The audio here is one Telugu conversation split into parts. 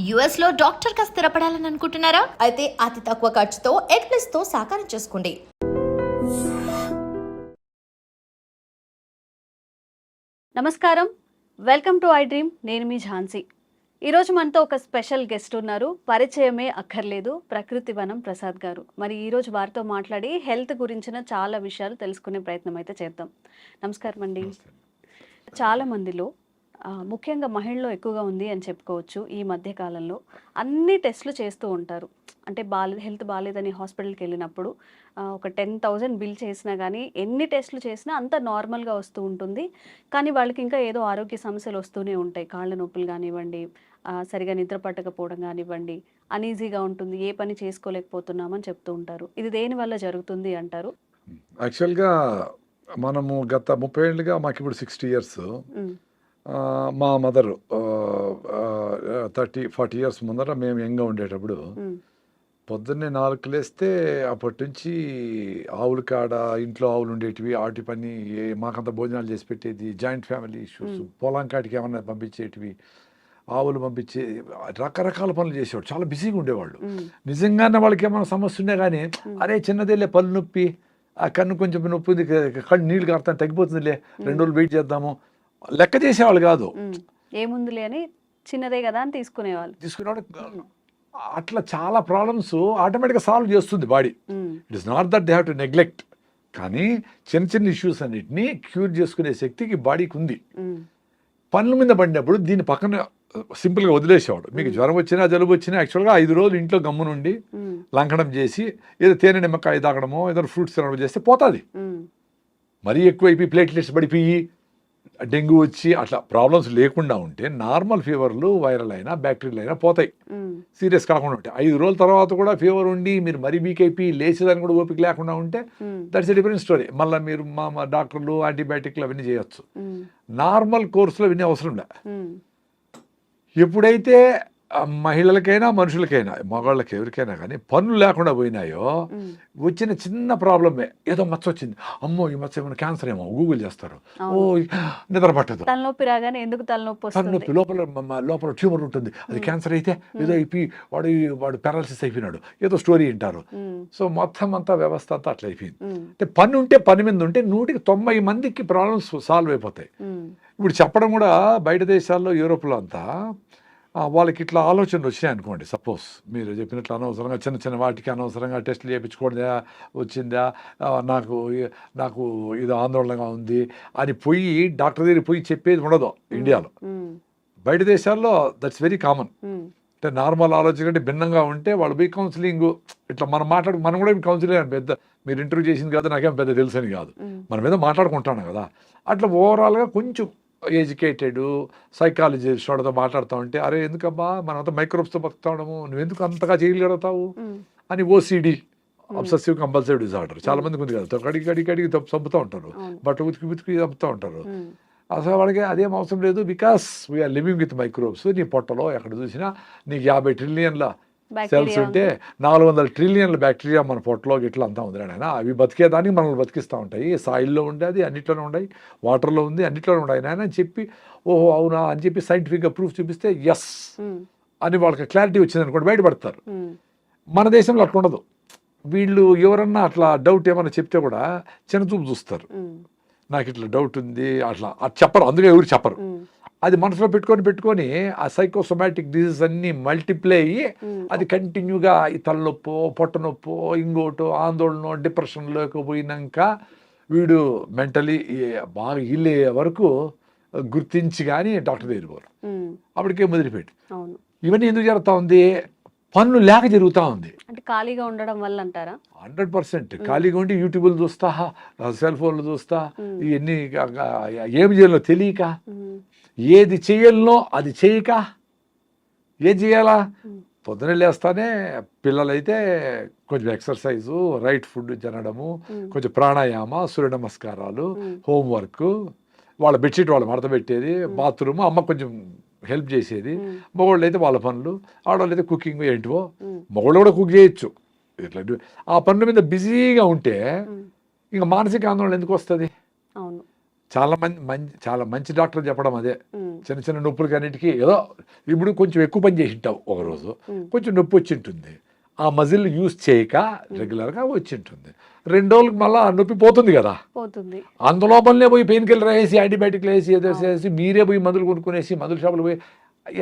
యుఎస్ లో డాక్టర్ గా స్థిరపడాలని అనుకుంటున్నారా? అయితే అతి తక్కువ ఖర్చుతో ఎగ్ ప్లస్ తో సాకారం చేసుకోండి. నమస్కారం, వెల్కమ్ టు ఐ డ్రీమ్. నేను మీ ఝాన్సీ. ఈరోజు మనతో ఒక స్పెషల్ గెస్ట్ ఉన్నారు. పరిచయమే అక్కర్లేదు, ప్రకృతి వనం ప్రసాద్ గారు. మరి ఈరోజు వారితో మాట్లాడి హెల్త్ గురించిన చాలా విషయాలు తెలుసుకునే ప్రయత్నం అయితే చేద్దాం. నమస్కారం అండి. చాలా మందిలో ముఖ్యంగా మహిళల్లో ఎక్కువగా ఉంది అని చెప్పుకోవచ్చు. ఈ మధ్య కాలంలో అన్ని టెస్టులు చేస్తూ ఉంటారు. అంటే హెల్త్ బాగాలేదని హాస్పిటల్కి వెళ్ళినప్పుడు ఒక 10,000 బిల్ చేసినా కానీ ఎన్ని టెస్టులు చేసినా అంత నార్మల్గా వస్తూ ఉంటుంది. కానీ వాళ్ళకి ఇంకా ఏదో ఆరోగ్య సమస్యలు వస్తూనే ఉంటాయి. కాళ్ళ నొప్పులు కానివ్వండి, సరిగా నిద్ర పట్టకపోవడం కానివ్వండి, అనీజీగా ఉంటుంది, ఏ పని చేసుకోలేకపోతున్నామని చెప్తూ ఉంటారు. ఇది దేని వల్ల జరుగుతుంది అంటారు? యాక్చువల్గా మనము గత 30 ఏళ్ళుగా మాకు ఇప్పుడు 60 ఇయర్స్. మా మదరు 30-40 ఇయర్స్ ముందర మేము యంగ్గా ఉండేటప్పుడు పొద్దున్నే 4కి లేస్తే అప్పటి నుంచి ఆవుల కాడ ఇంట్లో ఆవులు ఉండేటివి, వాటి పని మాకంత భోజనాలు చేసి పెట్టేది, జాయింట్ ఫ్యామిలీ ఇష్యూస్, పొలం కాటికి ఏమన్నా పంపించేటివి, ఆవులు పంపించే రకరకాల పనులు చేసేవాడు. చాలా బిజీగా ఉండేవాళ్ళు. నిజంగానే వాళ్ళకి ఏమైనా సమస్య ఉన్నా కానీ అరే చిన్నదేలే పళ్ళు నొప్పి, ఆ కన్ను కొంచెం నొప్పి ఉంది, కళ్ళు నీళ్ళు కారుతాను తగ్గిపోతుందిలే, 2 రోజులు వెయిట్ చేద్దాము, లెక్క చేసేవాళ్ళు కాదు. ఏముందిలే అని చిన్నదే కదా అని తీసుకునేవాళ్ళు. అట్లా చాలా ప్రాబ్లమ్స్ ఆటోమేటిక్గా సాల్వ్ చేస్తుంది body. It is not that they have to neglect. కానీ చిన్న చిన్న ఇష్యూస్ అన్నిటినీ క్యూర్ చేసుకునే శక్తికి బాడీకి ఉంది. పనుల మీద పడినప్పుడు దీని పక్కన సింపుల్గా వదిలేసేవాడు. మీకు జ్వరం వచ్చినా జలుబు వచ్చినా యాక్చువల్గా 5 రోజులు ఇంట్లో గమ్మునుండి లంకడం చేసి ఏదో తేనె నిమ్మకాయ తాగడమో ఏదో ఫ్రూట్స్ తినడం చేస్తే పోతుంది. మరీ ఎక్కువైపోయి ప్లేట్లెట్స్ పడిపోయి డెంగ్యూ వచ్చి అట్లా ప్రాబ్లమ్స్ లేకుండా ఉంటే నార్మల్ ఫీవర్లు వైరల్ అయినా బ్యాక్టీరియల్ అయినా పోతాయి, సీరియస్ కాకుండా ఉంటాయి. 5 రోజుల తర్వాత కూడా ఫీవర్ ఉండి మీరు మరీ వీక్ అయిపోయి లేచేదాన్ని కూడా ఓపిక లేకుండా ఉంటే దట్స్ ఎ డిఫరెంట్ స్టోరీ. మళ్ళీ మీరు మా డాక్టర్లు యాంటీబయాటిక్లు అవన్నీ చేయొచ్చు. నార్మల్ కోర్సులో అవన్నీ అవసరం లే. ఎప్పుడైతే మహిళలకైనా మనుషులకైనా మగవాళ్ళకి ఎవరికైనా కానీ పనులు లేకుండా పోయినాయో వచ్చిన చిన్న ప్రాబ్లమే, ఏదో మచ్చ వచ్చింది, అమ్మో ఈ మచ్చ ఏమైనా క్యాన్సర్ ఏమో గూగుల్ చేస్తారు, ఓ నిద్ర పట్టదు, తలనొప్పి రాగానే ఎందుకు తలనొప్పి, లోపల ట్యూమర్ ఉంటుంది, అది క్యాన్సర్ అయితే ఏదో అయిపోయి వాడు పారాలసిస్ అయిపోయినాడు, ఏదో స్టోరీ వింటారు. సో మొత్తం అంతా వ్యవస్థ అంతా అట్లా అయిపోయింది. అంటే పని ఉంటే పని మీద ఉంటే 190 మందికి ప్రాబ్లమ్స్ సాల్వ్ అయిపోతాయి. ఇప్పుడు చెప్పడం కూడా బయట దేశాల్లో యూరోప్లో అంతా వాళ్ళకి ఇట్లా ఆలోచనలు వచ్చినాయి అనుకోండి. సపోజ్ మీరు చెప్పినట్లు అనవసరంగా చిన్న చిన్న వాటికి అనవసరంగా టెస్టులు చేయించుకోవడా వచ్చిందా, నాకు ఇది ఆందోళనగా ఉంది అని పోయి డాక్టర్ దగ్గర పోయి చెప్పేది ఉండదు ఇండియాలో. బయట దేశాల్లో దట్స్ వెరీ కామన్. అంటే నార్మల్ ఆలోచన కంటే భిన్నంగా ఉంటే వాళ్ళు పోయి కౌన్సిలింగ్ ఇట్లా మనం కూడా కౌన్సిలింగ్ పెద్ద మీరు ఇంటర్వ్యూ చేసింది కదా నాకేం పెద్ద తెలుసని కాదు, మనం ఏదో మాట్లాడుకుంటాను కదా. అట్లా ఓవరాల్గా కొంచెం ఎడ్యుకేటెడ్ సైకాలజిస్ట్ వాడితో మాట్లాడుతూ ఉంటే అరే ఎందుకబ్బా మనమంతా మైక్రోబ్స్తో బతుకుతాము, నువ్వెందుకు అంతగా చేయగలుగుతావు అని ఓసిడి అబ్సెసివ్ కంపల్సివ్ డిజార్డర్ చాలా మందికి ఉంది కదా, కడిగి చంపుతూ ఉంటారు, బట్ట ఉతికి చంపుతూ ఉంటారు. అసలు వాళ్ళకి అదేం అవసరం లేదు, because we are living with microbes. నీ పొట్టలో ఎక్కడ చూసినా నీకు 50 ట్రిలియన్ల సెల్స్ ఉంటే 400 ట్రిలియన్ల బ్యాక్టీరియా మన పొట్టలో గిట్లా అంతా ఉంది ఆయన. అవి బతికేదానికి మనల్ని బతికిస్తూ ఉంటాయి. సాయిల్లో ఉండేది అన్నిట్లోనే ఉన్నాయి, వాటర్లో ఉంది అన్నిట్లోనే ఉన్నాయి నాయన అని చెప్పి ఓహో అవునా అని చెప్పి సైంటిఫిక్గా ప్రూఫ్ చూపిస్తే ఎస్ అని వాళ్ళకి క్లారిటీ వచ్చింది అనుకోండి, బయటపడతారు. మన దేశంలో అట్లా ఉండదు. వీళ్ళు ఎవరన్నా అట్లా డౌట్ ఏమన్నా చెప్తే కూడా చిన్న చూపు చూస్తారు. నాకు ఇట్లా డౌట్ ఉంది అట్లా చెప్పరు, అందుకే ఎవరు చెప్పరు. అది మనసులో పెట్టుకొని ఆ సైకోసోమాటిక్ డిసీజ్ అన్ని మల్టిప్లై అయ్యి అది కంటిన్యూగా ఈ తలనొప్పో పొట్ట నొప్పో ఇంకోటో ఆందోళన డిప్రెషన్లోకి పోయినాక వీడు మెంటలీ బాగా ఇల్లే వరకు గుర్తించి కానీ డాక్టర్ దగ్గర పోరు. అప్పటికే మొదలుపెట్టి ఇవన్నీ ఎందుకు జరుగుతూ ఉంది? పనులు లేక జరుగుతూ ఉంది. అంటే ఖాళీగా ఉండడం వల్ల అంటారా? 100% ఖాళీగా ఉండి యూట్యూబ్లు చూస్తా, సెల్ ఫోన్లు చూస్తా, ఇవన్నీ ఏమి చేయాలో తెలియక, ఏది చేయాలనో అది చేయక, ఏది చేయాలా పొద్దున లేస్తానే పిల్లలైతే కొంచెం ఎక్సర్సైజు, రైట్ ఫుడ్ తినడము, కొంచెం ప్రాణాయామ, సూర్య నమస్కారాలు, హోంవర్క్, వాళ్ళ బెడ్షీట్ వాళ్ళు మడత పెట్టేది, బాత్రూమ్ అమ్మ కొంచెం హెల్ప్ చేసేది, మగవాళ్ళు అయితే వాళ్ళ పనులు, ఆడవాళ్ళు అయితే కుకింగ్ ఏంటివో, మగవాళ్ళు కూడా కుక్ చేయొచ్చు. ఇట్లా ఆ పనుల మీద బిజీగా ఉంటే ఇంకా మానసిక ఆందోళన ఎందుకు వస్తుంది? చాలా మంచి డాక్టర్ చెప్పడం అదే. ఉమ్, చిన్న చిన్న నొప్పులకి అన్నిటికీ ఏదో ఇప్పుడు కొంచెం ఎక్కువ పని చేసి ఉంటావు ఒకరోజు, కొంచెం నొప్పి వచ్చి ఉంటుంది, ఆ మజిల్ యూస్ చేయక రెగ్యులర్గా వచ్చి ఉంటుంది. 2 రోజులకు మళ్ళీ ఆ నొప్పి పోతుంది కదా, పోతుంది. అందులోపలనే పోయి పెయిన్ కిల్లర్ వేసి యాంటీబయాటిక్లు వేసి ఏదో వేసి మీరే పోయి మందులు కొనుక్కునేసి మందుల షాపులు పోయి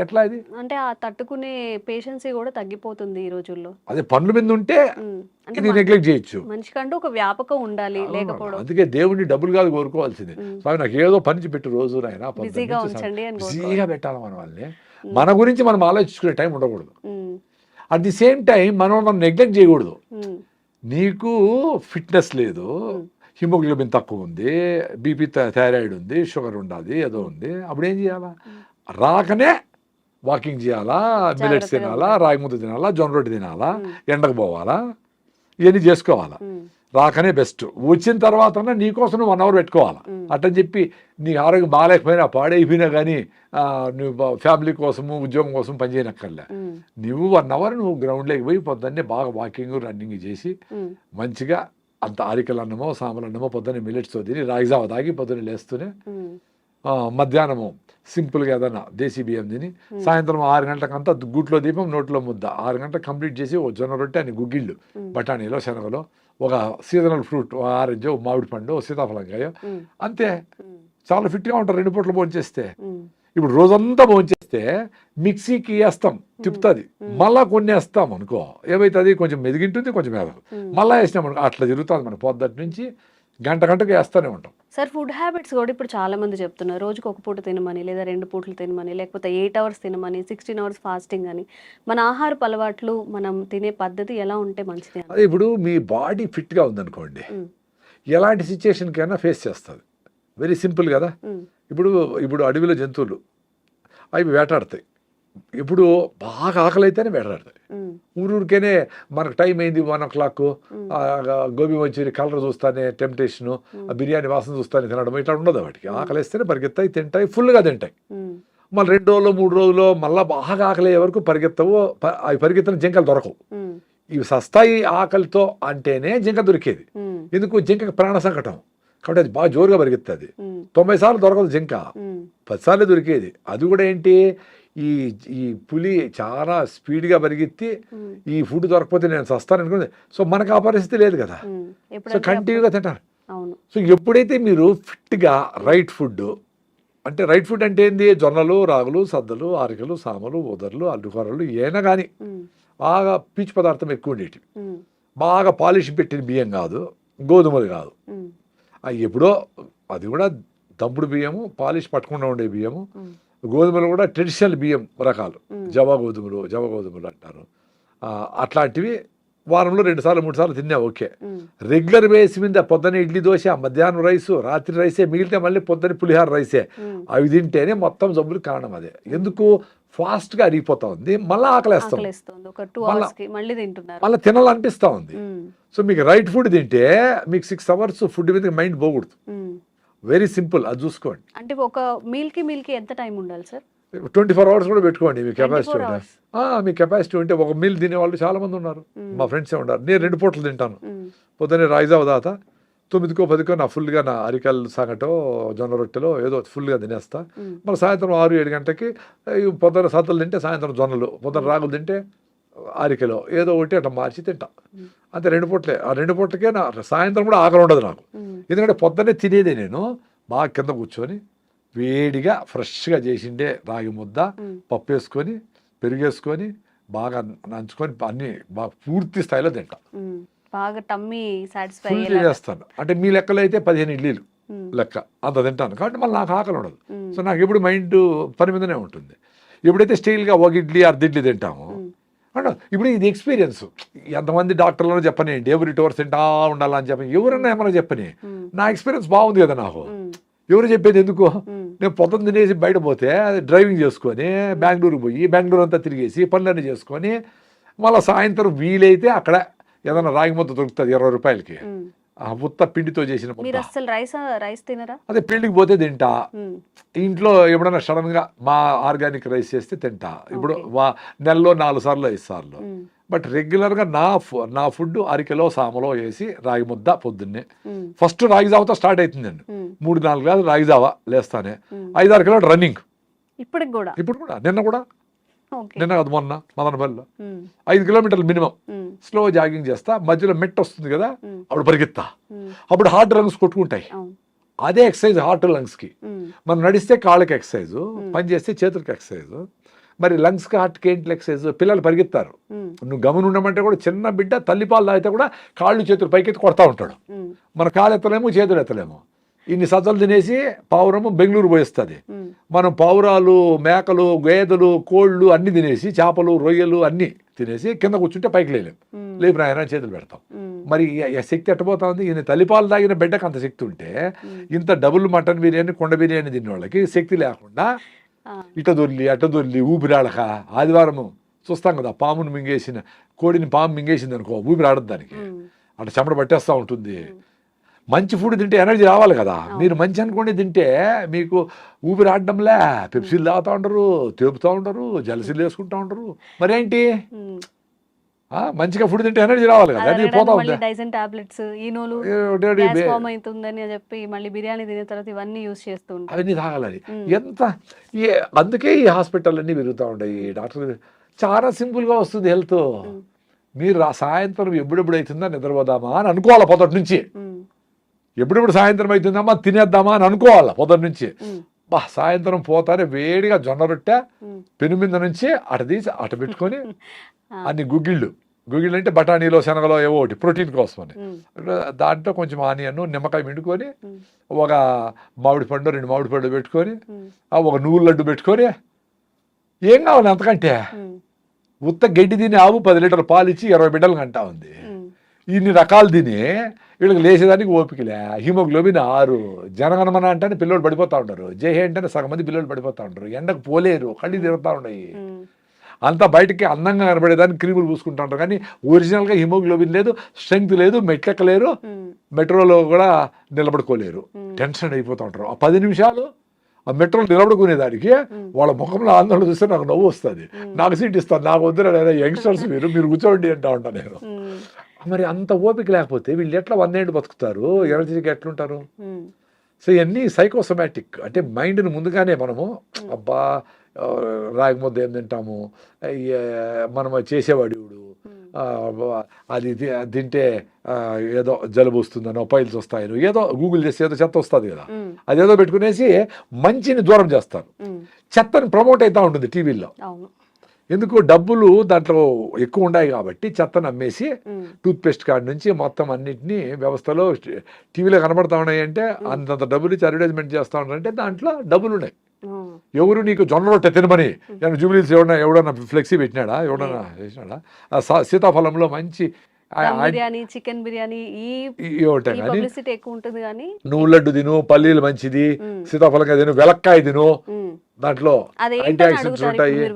ఎట్లా ఇది? అంటే ఆ తట్టుకునే పేషెన్సీ కూడా తగ్గిపోతుంది ఈ రోజుల్లో. అదే పనుల మీద ఉంటే అంటే ఇది నెగ్లెక్ట్ చేయొచ్చు. మనిషికంటూ ఒక వ్యాపకం ఉండాలి, లేకపోవడం అందుకే దేవుడిని డబ్బులు కాదు కోరుకోవాల్సింది. స్వామి నాకు ఏదో పని పెట్టు రోజు నాయన, బిజీగా ఉంచండి అని బిజీగా పెట్టాలి మన వాళ్ళని. మన గురించి మనం ఆలోచించుకునే టైం ఉండకూడదు. ఉమ్, అట్ ది సేమ్ టైం మనం నెగ్లెక్ట్ చేయకూడదు. ఉమ్, నీకు ఫిట్నెస్ లేదు, హిమోగ్లోబిన్ తక్కువ ఉంది, బీపీ థైరాయిడ్ ఉంది, షుగర్ ఉండాలి, ఏదో ఉంది, అప్పుడు ఏం చేయాలా? రాకనే వాకింగ్ చేయాలా, మిల్లెట్స్ తినాలా, రాగి ముద్ద తినాలా, జొన్న రొట్టె తినాలా, ఎండకు పోవాలా, ఇవన్నీ చేసుకోవాలా. రాకనే బెస్ట్. వచ్చిన తర్వాత నీకోసం నువ్వు 1 అవర్ పెట్టుకోవాలా. అట్టని చెప్పి నీ ఆరోగ్యం బాగాలేకపోయినా పాడైపోయినా కానీ నువ్వు ఫ్యామిలీ కోసము ఉద్యోగం కోసం పనిచేయనక్కర్లే. నువ్వు 1 అవర్ నువ్వు గ్రౌండ్లోకి పోయి పొద్దున్నే బాగా వాకింగ్ రన్నింగ్ చేసి మంచిగా అంత ఆరికలు అన్నమో సాంబార్ అన్నమో పొద్దున్నే మిల్లెట్స్తో తిని రాగి జావ తాగి పొద్దున్నే లేస్తూనే మధ్యాహ్నము సింపుల్గా ఏదైనా దేశీ బియ్యం తిని సాయంత్రం 6 గంటలకంతా గుట్లో దీపం నోట్లో ముద్ద, 6 గంటలకు కంప్లీట్ చేసి ఓ జొన్న రొట్టె అని గుగ్గిళ్ళు, బఠానీలో శనగలో, ఒక సీజనల్ ఫ్రూట్, ఆరెంజ్, మామిడి పండు, సీతాఫలంకాయ, అంతే. చాలా ఫిట్గా ఉంటారు 2 పూటలు భోంచేస్తే. ఇప్పుడు రోజంతా భోంచేస్తే మిక్సీకి వేస్తాం, తిప్పుతుంది, మళ్ళా కొన్ని వేస్తాం అనుకో, ఏమవుతుంది? కొంచెం మెదిగింటుంది, కొంచెం మెదగదు, మళ్ళీ వేసినాం అనుకో. అట్లా జరుగుతుంది మన పొద్దుటి నుంచి గంటకు వేస్తూనే ఉంటాం. సార్ ఫుడ్ హ్యాబిట్స్ కూడా ఇప్పుడు చాలా మంది చెప్తున్నారు, రోజుకి 1 పూట తినమని, లేదా 2 పూటలు తినమని, లేకపోతే 8 అవర్స్ తినమని, 16 అవర్స్ ఫాస్టింగ్ అని. మన ఆహారపు అలవాట్లు, మనం తినే పద్ధతి ఎలా ఉంటే మంచిది? అదే ఇప్పుడు మీ బాడీ ఫిట్గా ఉందనుకోండి, ఎలాంటి సిచ్యుయేషన్కైనా ఫేస్ చేస్తుంది. వెరీ సింపుల్ కదా. ఇప్పుడు అడవిలో జంతువులు అవి వేటాడతాయి. ఇప్పుడు బాగా ఆకలి అయితేనే వేటాడతాయి. ఊరికేనే మనకు టైం అయింది 1 o'clock, గోబీ మంచూరి కలర్ చూస్తానే టెంప్టేషను, బిర్యానీ వాసన చూస్తానే తినడం, ఇట్లా ఉండదు. వాటికి ఆకలి వేస్తేనే పరిగెత్తాయి, తింటాయి, ఫుల్గా తింటాయి. మళ్ళీ 2 రోజులు 3 రోజులు మళ్ళీ బాగా ఆకలి అయ్యే వరకు పరిగెత్తవు. అవి పరిగెత్తిన జింకలు దొరకవు. ఇవి సస్తాయి ఆకలితో అంటేనే జింక దొరికేది. ఎందుకు? జింకకి ప్రాణ సంకటం కాబట్టి అది బాగా జోరుగా పరిగెత్తుంది. 90 సార్లు దొరకదు జింక, 10 సార్లు దొరికేది. అది కూడా ఏంటి, ఈ పులి చాలా స్పీడ్గా పరిగెత్తి ఈ ఫుడ్ దొరకపోతే నేను సస్తాను అనుకుంది. సో మనకు ఆ పరిస్థితి లేదు కదా, సో కంటిన్యూగా తింటారు. సో ఎప్పుడైతే మీరు ఫిట్గా రైట్ ఫుడ్ అంటే ఏంది? జొన్నలు, రాగులు, సద్దలు, ఆరికలు, సామలు, ఉదర్లు, అల్లుకూరలు, ఏనా కానీ బాగా పీచు పదార్థం ఎక్కువ ఉండేటివి, బాగా పాలిష్ పెట్టిన బియ్యం కాదు, గోధుమలు కాదు. ఎప్పుడో అది కూడా దంపుడు బియ్యము, పాలిష్ పట్టకుండా ఉండే బియ్యము. గోధుమలు కూడా ట్రెడిషనల్ బియ్యం రకాలు, జవ గోధుమలు అంటారు. అట్లాంటివి వారంలో 2 సార్లు 3 సార్లు తిన్నా ఓకే. రెగ్యులర్ బేస్ మీద పొద్దున్న ఇడ్లీ దోశ, మధ్యాహ్నం రైసు, రాత్రి రైసే, మిగిలితే మళ్ళీ పొద్దున్న పులిహార రైసే, అవి తింటేనే మొత్తం జబ్బులు కారణం. అదే ఎందుకు? ఫాస్ట్గా అరిగిపోతా ఉంది, మళ్ళీ ఆకలేస్తాం, మళ్ళీ తినాలనిపిస్తూ ఉంది. సో మీకు రైట్ ఫుడ్ తింటే మీకు 6 అవర్స్ ఫుడ్ మీద మైండ్ పోకూడదు. వెరీ సింపుల్, అది చూసుకోండి. అంటే ఒక మీల్కి ఎంత టైం ఉండాలి సార్? 24 అవర్స్ కూడా పెట్టుకోండి మీ కెపాసిటీ ఉంటే. మీ కెపాసిటీ ఉంటే ఒక మీల్ తినేవాళ్ళు చాలా మంది ఉన్నారు, మా ఫ్రెండ్సే ఉన్నారు. నేను 2 పూటలు తింటాను. పొద్దున్నే రాయిజావ దాత 9కో 10కో నా ఫుల్గా నా అరికల్ సంగటో జొన్న రొట్టెలో ఏదో ఫుల్గా తినేస్తా. మళ్ళీ సాయంత్రం 6-7 గంటలకి పొద్దున్న సద్దలు తింటే సాయంత్రం జొన్నలు, పొద్దున్న రాగులు తింటే అరికెలో ఏదో ఒకటి అట్లా మార్చి తింటా. అంతే 2 పూటలే. ఆ 2 పూటలకే నా సాయంత్రం కూడా ఆకలి ఉండదు నాకు. ఎందుకంటే పొద్దున్నే తినేదే నేను బాగా కింద కూర్చొని వేడిగా ఫ్రెష్గా చేసిండే రాగి ముద్ద, పప్పు వేసుకొని, పెరుగేసుకొని, బాగా నంచుకొని అన్ని బాగా పూర్తి స్థాయిలో తింటా. బాగా టమ్మీ సాటిస్ఫై చేస్తాను. అంటే మీ లెక్కలో అయితే 15 ఇడ్లీలు లెక్క అంత తింటాను. కాబట్టి మళ్ళీ నాకు ఆకలి ఉండదు. సో నాకు ఎప్పుడు మైండ్ పని మీదనే ఉంటుంది. ఎప్పుడైతే స్టీల్గా 1 ఇడ్లీ 1/2 ఇడ్లీ తింటాము అంటే ఇప్పుడు ఇది ఎక్స్పీరియన్స్. ఎంతమంది డాక్టర్లను చెప్పని ఎవ్రీ 2 hours తింటా ఉండాలని చెప్పని ఎవరన్నా ఏమన్నా చెప్పని, నా ఎక్స్పీరియన్స్ బాగుంది కదా నాకు. ఎవరు చెప్పేది ఎందుకు? నేను పొద్దున్న తినేసి బయట పోతే డ్రైవింగ్ చేసుకొని బెంగళూరుకి పోయి బెంగళూరు అంతా తిరిగేసి పనులన్నీ చేసుకొని మళ్ళీ సాయంత్రం వీలైతే అక్కడ ఏదైనా రాగి ముద్ద దొరుకుతుంది 20 రూపాయలకి, ఆ ముత్త పిండితో చేసిన రైస్ తినరా? అదే పెళ్లికి పోతే తింటా. ఇంట్లో ఎప్పుడైనా సడన్ గా మా ఆర్గానిక్ రైస్ చేస్తే తింటా. ఇప్పుడు నెలలో 4 సార్లు 5 సార్లు బట్ రెగ్యులర్గా నా ఫుడ్ అరకిలో సామలో వేసి రాగి ముద్ద పొద్దున్నే. ఫస్ట్ రాగి జావతో స్టార్ట్ అవుతుందండి. 3-4 గ్లాసులు రాగి జావ లేస్తానే. 5-6 కిలోమీటర్ రన్నింగ్ ఇప్పుడు కూడా నిన్న కాదు మొన్న మదనపల్లిలో 5 కిలోమీటర్లు మినిమం స్లో జాగింగ్ చేస్తా. మధ్యలో మెట్ వస్తుంది కదా, అప్పుడు పరిగెత్తా. అప్పుడు హార్ట్ లంగ్స్ కొట్టుకుంటాయి. అదే ఎక్సర్సైజ్ హార్ట్ లంగ్స్కి. మనం నడిస్తే కాళ్ళకి ఎక్సర్సైజ్, పని చేస్తే చేతులకి ఎక్సర్సైజ్. మరి లంగ్స్కి హార్ట్కి ఏంటి ఎక్సర్సైజ్? పిల్లలు పరిగెత్తారు, నువ్వు గమని ఉండమంటే కూడా చిన్న బిడ్డ తల్లిపాలు తాగితే కూడా కాళ్ళు చేతులు పైకెత్తి కొడతా ఉంటాడు. మన కాళ్ళు ఎత్తలేము, చేతులు ఎత్తలేము. ఇన్ని సజ్జలు తినేసి పావురము బెంగళూరు పోయిస్తుంది. మనం పావురాలు, మేకలు, గేదెలు, కోళ్ళు అన్ని తినేసి, చేపలు, రొయ్యలు అన్ని తినేసి కింద కూర్చుంటే పైకి లేలేము. లేపు నాయన చేతులు పెడతాం. మరి శక్తి ఎట్టబోతా ఉంది? ఈయన తల్లిపాలు తాగిన బిడ్డకు అంత శక్తి ఉంటే, ఇంత డబుల్ మటన్ బిర్యానీ, కొండ బిర్యానీ తిన్న వాళ్ళకి శక్తి లేకుండా ఇట దొర్లి ఊపిరాడక. ఆదివారము చూస్తాం కదా, పామును మింగేసిన కోడిని పాము మింగేసింది అనుకో, ఊపిరాడదు దానికి, అట్లా చెమట పట్టేస్తూ ఉంటుంది. మంచి ఫుడ్ తింటే ఎనర్జీ రావాలి కదా. మీరు మంచి అనుకోండి తింటే మీకు ఊపిరి ఆడడంలే, పెప్సీలు తాగుతూ ఉంటారు, తేపుతూ ఉంటారు, జలసీలు వేసుకుంటూ ఉంటారు. మరేంటి మంచిగా ఫుడ్ తింటే ఎనర్జీ రావాలి కదా. అది పోతా ఉంది. అవన్నీ తాగాలి. ఎంత అందుకే ఈ హాస్పిటల్ అన్నీ పెరుగుతూ ఉంటాయి. డాక్టర్ చాలా సింపుల్గా వస్తుంది హెల్త్. మీరు సాయంత్రం ఎప్పుడెప్పుడు అవుతుందా నిద్రపోదామా అని అనుకోవాలి పొద్దుటి నుంచి. ఎప్పుడెప్పుడు సాయంత్రం అవుతుందమ్మా తినేద్దామా అని అనుకోవాలి పొద్దున్న నుంచి. సాయంత్రం పోతానే వేడిగా జొన్న రొట్టె పెను మీద నుంచి అట తీసి అట పెట్టుకొని అన్ని గుగ్గిళ్ళు అంటే బఠానీలో, శనగలో ఏవో ఒకటి ప్రోటీన్ కోసమని, దాంట్లో కొంచెం ఆనియన్, నిమ్మకాయ పిండుకొని, ఒక మామిడి పండు, 2 మామిడి పండు పెట్టుకొని, ఒక నువ్వుల లడ్డు పెట్టుకొని, ఏం కావాలి అంతకంటే? ఉత్త గడ్డి తిని ఆవు 10 లీటర్ల పాలు ఇచ్చి 20 బిడ్డలు కంటా ఉంది. ఇన్ని రకాలు తిని వీళ్ళకి లేచేదానికి ఓపికలే. హిమోగ్లోబిన్ 6. జనగణమన అంటే పిల్లలు పడిపోతూ ఉంటారు. జేహే అంటే సగం మంది పిల్లలు పడిపోతూ ఉంటారు. ఎండకు పోలేరు, కళ్ళు తిరుగుతూ ఉన్నాయి. అంతా బయటకి అందంగా కనబడేదానికి క్రీములు పూసుకుంటూ ఉంటారు. కానీ ఒరిజినల్గా హిమోగ్లోబిన్ లేదు, స్ట్రెంగ్త్ లేదు, మెట్లెక్కలేరు, మెట్రోలో కూడా నిలబడుకోలేరు. టెన్షన్ అయిపోతూ ఉంటారు. ఆ 10 నిమిషాలు ఆ మెట్రోలో నిలబడుకునేదానికి వాళ్ళ ముఖంలో ఆందోళన చూస్తే నాకు నవ్వు వస్తుంది. నాకు సీట్ ఇస్తాను, నాకు వద్దు, యంగ్స్టర్స్ మీరు కూర్చోండి అంటా ఉంటాను నేను. మరి అంత ఓపిక లేకపోతే వీళ్ళు ఎట్లా 100 ఏళ్ళు బతుకుతారు? ఎనర్జీకి ఎట్లుంటారు? సో ఇవన్నీ సైకోసోమాటిక్. అంటే మైండ్ని ముందుగానే మనము అబ్బా రాగి ముద్ద ఏం తింటాము, మనం చేసేవాడు అది తింటే ఏదో జలుబు వస్తుందనో, పైల్స్ వస్తాయనో, ఏదో గూగుల్ చేస్తే ఏదో చెత్త వస్తుంది కదా, అదేదో పెట్టుకునేసి మంచిని దూరం చేస్తారు. చెత్తని ప్రమోట్ అవుతూ ఉంటుంది టీవీల్లో. ఎందుకు? డబ్బులు దాంట్లో ఎక్కువ ఉన్నాయి కాబట్టి చెత్తను అమ్మేసి టూత్పేస్ట్ కాడి నుంచి మొత్తం అన్నింటినీ వ్యవస్థలో టీవీలో కనబడతా ఉన్నాయి. అంటే అంతంత డబ్బులు ఇచ్చి అడ్వర్టైజ్మెంట్ చేస్తూ ఉన్నారంటే దాంట్లో డబ్బులు ఉన్నాయి. ఎవరు నీకు జొన్న రొట్టె తినమని జూబిలీస్ ఎవడన్నా ఫ్లెక్సీ పెట్టినాడా? ఎవడన్నా చేసినాడా? సీతాఫలంలో మంచి చికెన్ బిర్యానీ ఎక్కువ ఉంటుంది కానీ నువ్వు లడ్డు తిను, పల్లీలు మంచిది, సీతాఫలంగా తిను, వెలక్కాయ తిను, దాంట్లో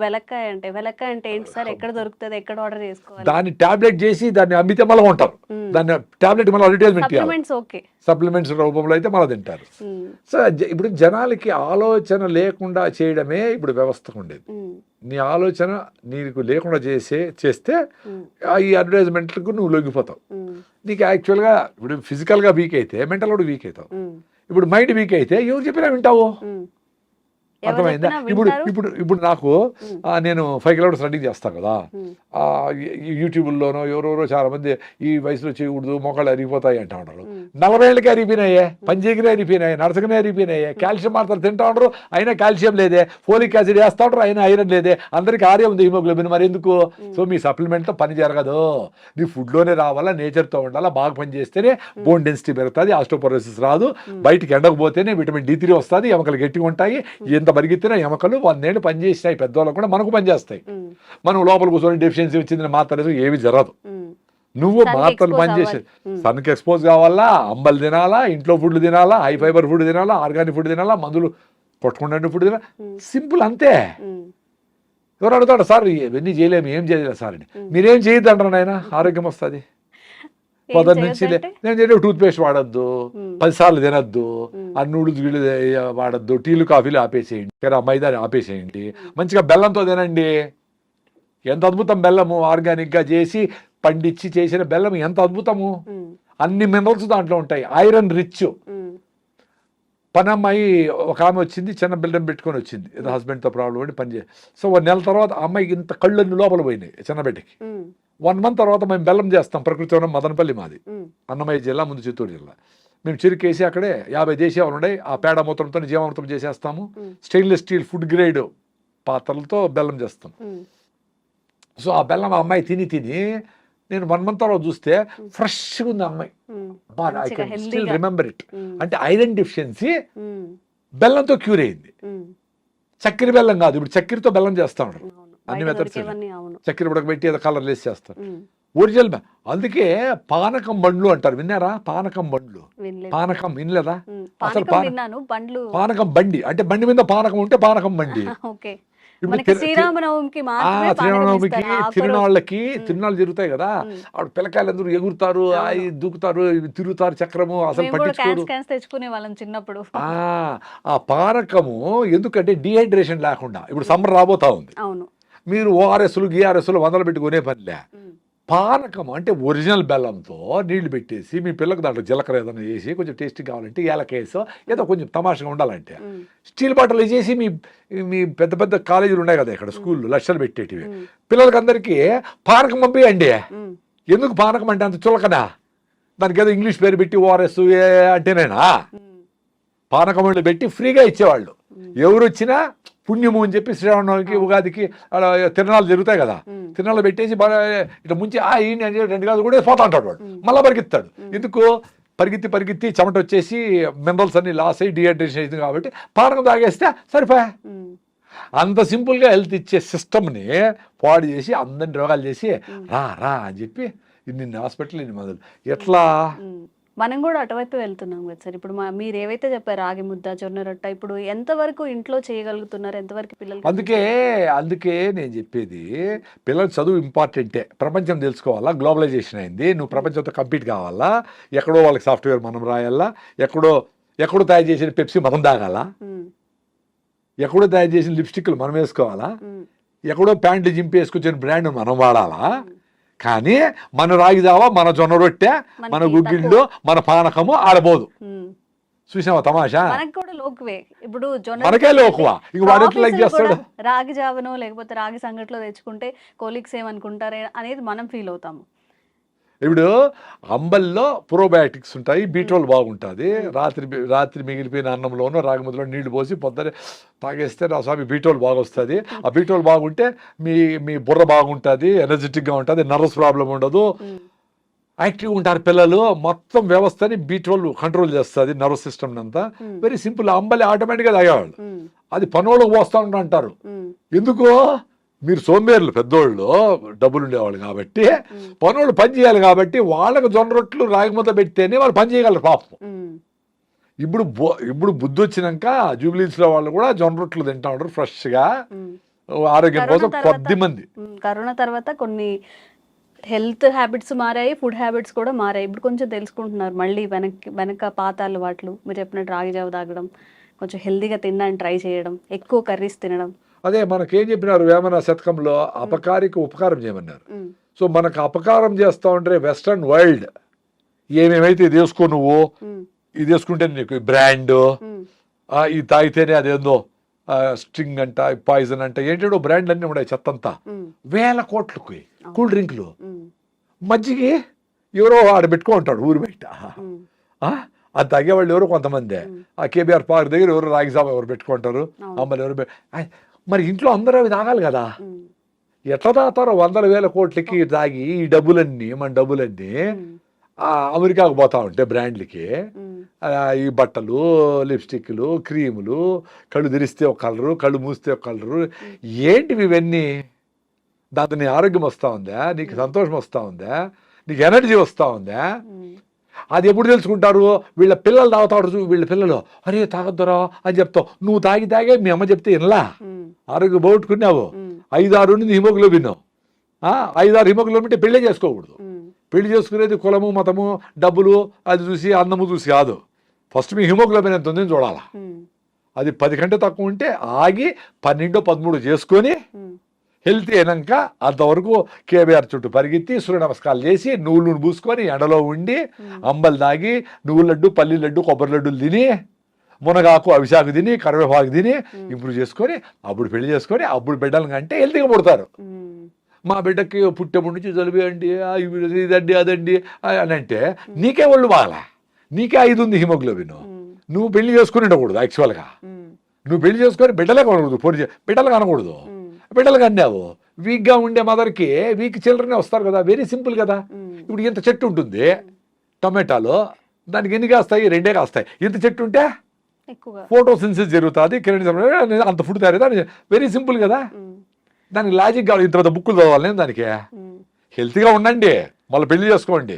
వెలక్కాయ అంటే ఏంటి సార్? ఎక్కడ దొరుకుతుంది? ఎక్కడ ఆర్డర్ చేసుకోవాలి? దాన్ని టాబ్లెట్ చేసి దాన్ని అమ్మితే మళ్ళీ ఉంటారు. దాన్ని టాబ్లెట్ మళ్ళీ అడ్వర్టైజ్మెంట్ సప్లిమెంట్స్ రూపంలో అయితే మళ్ళీ తింటారు. సో ఇప్పుడు జనాలకి ఆలోచన లేకుండా చేయడమే ఇప్పుడు వ్యవస్థకు ఉండేది. నీ ఆలోచన నీకు లేకుండా చేస్తే ఈ అడ్వర్టైజ్మెంట్లకు నువ్వు లొంగిపోతావు. నీకు యాక్చువల్గా ఇప్పుడు ఫిజికల్గా వీక్ అయితే మెంటల్ కూడా వీక్ అవుతావు. ఇప్పుడు మైండ్ వీక్ అయితే ఎవరు చెప్పినా వింటావు. అర్థమైందా? ఇప్పుడు నాకు నేను 5 కిలోమీటర్స్ రన్నింగ్ చేస్తాను కదా, యూట్యూబ్లోనో ఎవరెవరో చాలా మంది ఈ వయసులో చేయకూడదు, మొక్కలు అరిగిపోతాయి అంటా ఉంటారు. 40 ఏళ్ళకి అరిగిపోయినాయే, పంచేగిరి అరిగిపోయినాయి, నడసకనే అరిగిపోయినాయి, కాల్షియం మాత్రం తింటా ఉండరు, అయినా కాల్షియం లేదే, ఫోలిక్ యాసిడ్ వేస్తూ ఉంటారు, అయినా ఐరన్ లేదే, అందరికీ ఆర్యం ఉంది హిమోగ్లోబిన్, మరి ఎందుకు? సో మీ సప్లిమెంట్తో పని జరగదు. నీ ఫుడ్లోనే రావాలా, నేచర్తో ఉండాలా, బాగా పని చేస్తేనే బోన్ డెన్సిటీ పెరుగుతుంది, ఆస్టోపోరోసిస్ రాదు, బయటికి ఎండకపోతేనే విటమిన్ D3 వస్తుంది, ఎముకలు గట్టిగా ఉంటాయి. ఎంత పరిగెత్తినా ఎముకలు 100 ఏళ్ళు పనిచేసినాయి, పెద్దవాళ్ళకు కూడా మనకు పనిచేస్తాయి. మనం లోపల కూర్చొని డెఫిషియన్సీ వచ్చిందని మాత్రం ఏమి జరగదు. నువ్వు మాత్రలు పనిచేసే సన్కి ఎక్స్పోజ్ కావాలా, అంబలు తినాలా, ఇంట్లో ఫుడ్లు తినాలా, హై ఫైబర్ ఫుడ్ తినాలా, ఆర్గానిక్ ఫుడ్ తినాలా, మందులు కొట్టుకుంటే ఫుడ్ తినాలా. సింపుల్ అంతే. ఎవరు అడుగుతాడు సార్ ఇవన్నీ చేయలేము, ఏం చేయలేదు సార్ అని. మీరేం చేయొద్దు అంటారు ఆయన, ఆరోగ్యం వస్తుంది. పొద్దున్న నుంచి నేను టూత్ పేస్ట్ వాడద్దు, 10 సార్లు తినద్దు, ఆ నూడిల్స్ గిళ్ళు వాడద్దు, టీలు కాఫీలు ఆపేసేయండి, మైదా ఆపేసేయండి, మంచిగా బెల్లంతో తినండి. ఎంత అద్భుతం బెల్లము, ఆర్గానిక్గా చేసి పండించి చేసిన బెల్లం ఎంత అద్భుతము. అన్ని మినరల్స్ దాంట్లో ఉంటాయి, ఐరన్ రిచ్. పనమ్మాయి ఒక ఆమె వచ్చింది, చిన్న బిల్డర్ పెట్టుకొని వచ్చింది, ఏదో హస్బెండ్తో ప్రాబ్లం పడి పనిచేసి. సో 1 నెల తర్వాత ఆ అమ్మాయికి ఇంత కళ్ళన్ని లోపల పోయినాయి చిన్న బిడ్డకి. 1 మంత్ తర్వాత మేము బెల్లం చేస్తాం, ప్రకృతి వనం మదనపల్లి మాది, అన్నమయ్య జిల్లా, ముందు చిత్తూరు జిల్లా. మేము చిరుకేసి అక్కడే 50 దేశీయాలు ఉన్నాయి, ఆ పేడ మూత్రంతో జీవామృతం చేసేస్తాము. స్టెయిన్లెస్ స్టీల్ ఫుడ్ గ్రేడ్ పాత్రలతో బెల్లం చేస్తాం. సో ఆ బెల్లం ఆ అమ్మాయి తిని నేను 1 మంత్ తర్వాత చూస్తే ఫ్రెష్గా ఉంది ఆ అమ్మాయి. I can still remember it. అంటే ఐరన్ డెఫిషియన్సీ బెల్లంతో క్యూర్ అయింది. చక్కెర బెల్లం కాదు, ఇప్పుడు చక్కెరతో బెల్లం చేస్తా ఉంటారు అన్ని మెథడ్స్. చక్కెర ఉడకబెట్టి ఏదో కలర్ లేసి చేస్తారు. ఒరిజినల్ అందుకే పానకం బండ్లు అంటారు, విన్నారా? పానకం బండ్లు, పానకం వినలేదా? అసలు పానకం బండి అంటే బండి మీద పానకం ఉంటే పానకం బండి. శ్రీరామనవమికి తిరునాళ్ళకి జరుగుతాయి కదా, ఆవిడ పిల్లకాయలు అందరూ ఎగురుతారు, దూకుతారు, తిరుగుతారు చక్రము, అసలు పట్టించుకోరు. తెచ్చుకునే వాళ్ళం చిన్నప్పుడు. ఆ పానకము ఎందుకంటే డిహైడ్రేషన్ లేకుండా, ఇప్పుడు సమ్మర్ రాబోతా ఉంది, మీరు ఓఆర్ఎస్లు గిఆర్ఎస్లు 100 పెట్టి కొనే పనిలే. పానకం అంటే ఒరిజినల్ బెల్లంతో నీళ్లు పెట్టేసి మీ పిల్లలకు దాంట్లో జీలకర్ర ఏదైనా వేసి కొంచెం టేస్టీ కావాలంటే ఏలకేసో ఏదో కొంచెం తమాషగా ఉండాలంటే స్టీల్ బాటిల్ వేసేసి మీ పెద్ద పెద్ద కాలేజీలు ఉన్నాయి కదా ఇక్కడ, స్కూళ్ళు లక్షలు పెట్టేటివి, పిల్లలకి అందరికీ పానకం పంపియండి. ఎందుకు పానకం అంటే అంత చులకనా? దానికి ఏదో ఇంగ్లీష్ పేరు పెట్టి ఓఆర్ఎస్ అంటేనేనా? పానకం పెట్టి ఫ్రీగా ఇచ్చేవాళ్ళు. ఎవరు వచ్చినా పుణ్యము అని చెప్పి శ్రీరామనవమికి ఉగాదికి అలా తిరణాలు జరుగుతాయి కదా, తిరణాలు పెట్టేసి బాగా ఇట్లా ముంచి ఈయన అని 2 కాదు కూడా పోతా ఉంటాడు వాడు, మళ్ళీ పరిగెత్తాడు. ఎందుకు? పరిగెత్తి చెమట వచ్చేసి మినరల్స్ అన్ని లాస్ అయ్యి డిహైడ్రేషన్ అవుతుంది కాబట్టి పానకం తాగేస్తే సరిపోయా. అంత సింపుల్గా హెల్త్ ఇచ్చే సిస్టమ్ని పాడు చేసి అందరిని రోగాలు చేసి రా అని చెప్పి ఇన్ని హాస్పిటల్ ఇన్ని మందులు. ఎట్లా? మనం కూడా అటువైపు వెళ్తున్నాం కదా సార్. ఇప్పుడు మీరు ఏవైతే చెప్పారు రాగి ముద్ద, జొన్న రొట్ట, ఇప్పుడు ఎంతవరకు ఇంట్లో చేయగలుగుతున్నారు, ఎంతవరకు పిల్లలు? అందుకే నేను చెప్పేది, పిల్లలు చదువు ఇంపార్టెంటే, ప్రపంచం తెలుసుకోవాలా, గ్లోబలైజేషన్ అయింది, నువ్వు ప్రపంచంతో కంపీట్ కావాలా, ఎక్కడో వాళ్ళకి సాఫ్ట్వేర్ మనం రాయాలా, ఎక్కడో తయారు చేసిన పెప్సీ మనం తాగాల, ఎక్కడో తయారు చేసిన లిప్స్టిక్లు మనం వేసుకోవాలా, ఎక్కడో ప్యాంట్లు జింపి వేసుకొచ్చిన బ్రాండ్ మనం వాడాలా. కానీ మన రాగి జావా, మన జొన్న రొట్టె, మన గుగ్గిళ్ళు, మన పానకము ఆడబోదు. చూసావా తమాషా? ఇప్పుడు మనకే లోకువా, ఇంక వాడు ఎట్లా లైక్ చేస్తాడు? రాగి జావనో లేకపోతే రాగి సంగట్లో తెచ్చుకుంటే కొలీగ్స్ ఏమనుకుంటారే అనేది మనం ఫీల్ అవుతాము. ఇప్పుడు అంబల్లో ప్రోబయాటిక్స్ ఉంటాయి, బీట్రోల్ బాగుంటుంది. రాత్రి మిగిలిపోయిన అన్నంలోనూ రాగి ముద్దలో నీళ్లు పోసి పొద్దునే తాగేస్తే నా స్వామి బీట్రోల్ బాగా వస్తుంది. ఆ బీట్రోల్ బాగుంటే మీ బుర్ర బాగుంటుంది, ఎనర్జెటిక్గా ఉంటుంది, నర్వస్ ప్రాబ్లం ఉండదు, యాక్టివ్గా ఉంటారు పిల్లలు. మొత్తం వ్యవస్థని బీట్రోల్ కంట్రోల్ చేస్తుంది, నర్వస్ సిస్టమ్ అంతా. Very simple. అంబలి ఆటోమేటిక్గా తాగేవాళ్ళు, అది పనోళ్ళకు పోస్తా అంటారు. ఎందుకు? మీరు సోంబేర్లు, పెద్దోళ్ళు డబ్బులు ఉండేవాళ్ళు కాబట్టి, పనులు పని చేయాలి కాబట్టి వాళ్ళకి జొన్న రొట్టెలు రాగి ముద్ద పెడితేనే వాళ్ళు పని చేయగలరు పాపం. ఇప్పుడు బుద్ధి వచ్చినాక జూబ్లీస్లో వాళ్ళు కూడా జొన్న రొట్టెలు తింటా ఉంటారు ఫ్రెష్గా, ఆరోగ్యం కోసం. కొద్ది మంది కరోనా తర్వాత కొన్ని హెల్త్ హ్యాబిట్స్ మారాయి, ఫుడ్ హ్యాబిట్స్ కూడా మారాయి. ఇప్పుడు కొంచెం తెలుసుకుంటున్నారు మళ్ళీ వెనక పాత అలవాట్లు. మీరు చెప్పినట్టు రాగి జావ తాగడం, కొంచెం హెల్తీగా తినడానికి ట్రై చేయడం, ఎక్కువ కర్రీస్ తినడం. అదే మనకేం చెప్పినారు వేమన శతకంలో, అపకారికి ఉపకారం చేయమన్నారు. సో మనకు అపకారం చేస్తా ఉంటే వెస్ట్రన్ వరల్డ్ ఏమేమైతే ఇది వేసుకో, నువ్వు ఇది వేసుకుంటే నీకు బ్రాండ్, ఇది తాగితేనే అదేందో స్ట్రింగ్ అంట, పాయిజన్ అంట, ఏంటో బ్రాండ్లు అన్నీ ఉన్నాయి చెత్తంతా. 1000 కోట్లకి కూల్ డ్రింక్లు, మజ్జిగి ఎవరో ఆడ పెట్టుకో ఉంటాడు ఊరు బయట. అది తాగేవాళ్ళు ఎవరో కొంతమంది, ఆ కేబీఆర్ పార్క్ దగ్గర ఎవరు రాగి జావ ఎవరు పెట్టుకుంటారు, అమ్మలు ఎవరు. మరి ఇంట్లో అందరూ అవి తాగాలి కదా, ఎట్లా తాగుతారో 100,000 కోట్లకి తాగి ఈ డబ్బులన్నీ, మన డబ్బులన్నీ అమెరికాకు పోతా ఉంటే బ్రాండ్లకి, ఈ బట్టలు, లిప్స్టిక్లు, క్రీములు, కళ్ళు తెరిస్తే ఒక కలరు, కళ్ళు మూస్తే ఒక కలరు, ఏంటివి ఇవన్నీ? దాంతో నీ ఆరోగ్యం వస్తూ ఉందా, నీకు సంతోషం వస్తూ ఉందా, నీకు ఎనర్జీ వస్తూ ఉందా? అది ఎప్పుడు తెలుసుకుంటారు? వీళ్ళ పిల్లలు తాగుతాడు, వీళ్ళ పిల్లలు అరే తాగొద్దురా అని చెప్తావు, నువ్వు తాగే మీ అమ్మ చెప్తే వినలా, ఆరోగ్యం పోగొట్టుకున్నావు. 5-6 నుండి హిమోగ్లోబిన్, 5-6 హిమోగ్లోబిన్ అంటే పెళ్ళే చేసుకోకూడదు. పెళ్లి చేసుకునేది కులము, మతము, డబ్బులు అది చూసి, అన్నము చూసి కాదు. ఫస్ట్ మీ హిమోగ్లోబిన్ ఎంత ఉందని చూడాలా. అది 10 కంటే తక్కువ ఉంటే ఆగి 12-13 చేసుకొని హెల్తీ అయినాక అంతవరకు కేబీఆర్ చుట్టూ పరిగెత్తి సూర్య నమస్కారాలు చేసి నువ్వులు పూసుకొని ఎండలో ఉండి అంబలు తాగి నువ్వుల లడ్డు పల్లి లడ్డు కొబ్బరి లడ్డులు తిని మునగాకు అవిశాకు తిని కరివేపాకు తిని ఇంప్రూవ్ చేసుకొని అప్పుడు పెళ్లి చేసుకొని అప్పుడు బిడ్డలు అంటే హెల్తీగా పుడతారు. మా బిడ్డకి పుట్టేప్పటి నుంచి జలుబు అండి ఇదండి అదండి అని అంటే నీకే ఒళ్ళు బాగలా, నీకే 5 ఉంది హిమోగ్లోబిన్, నువ్వు పెళ్లి చేసుకుని ఉండకూడదు. యాక్చువల్గా నువ్వు పెళ్లి చేసుకొని బిడ్డలే కొనకూడదు, బిడ్డలు కనకూడదు. బిడ్డలు కన్నావు వీక్గా ఉండే మదర్కి వీక్ చిల్డ్రనే వస్తారు కదా, వెరీ సింపుల్ కదా. ఇప్పుడు ఇంత చెట్టు ఉంటుంది టొమాటోలో, దానికి ఎన్ని కాస్తాయి? 2 కాస్తాయి. ఇంత చెట్టు ఉంటే ఫోటోసిన్సిస్ జరుగుతుంది, అంత ఫుడ్ తయారైతే వెరీ సింపుల్ కదా. దానికి లాజిక్ కావాలి, ఇంత పెద్ద బుక్కులు చదవాలి నేను దానికి. హెల్తీగా ఉండండి, మళ్ళీ పెళ్లి చేసుకోండి.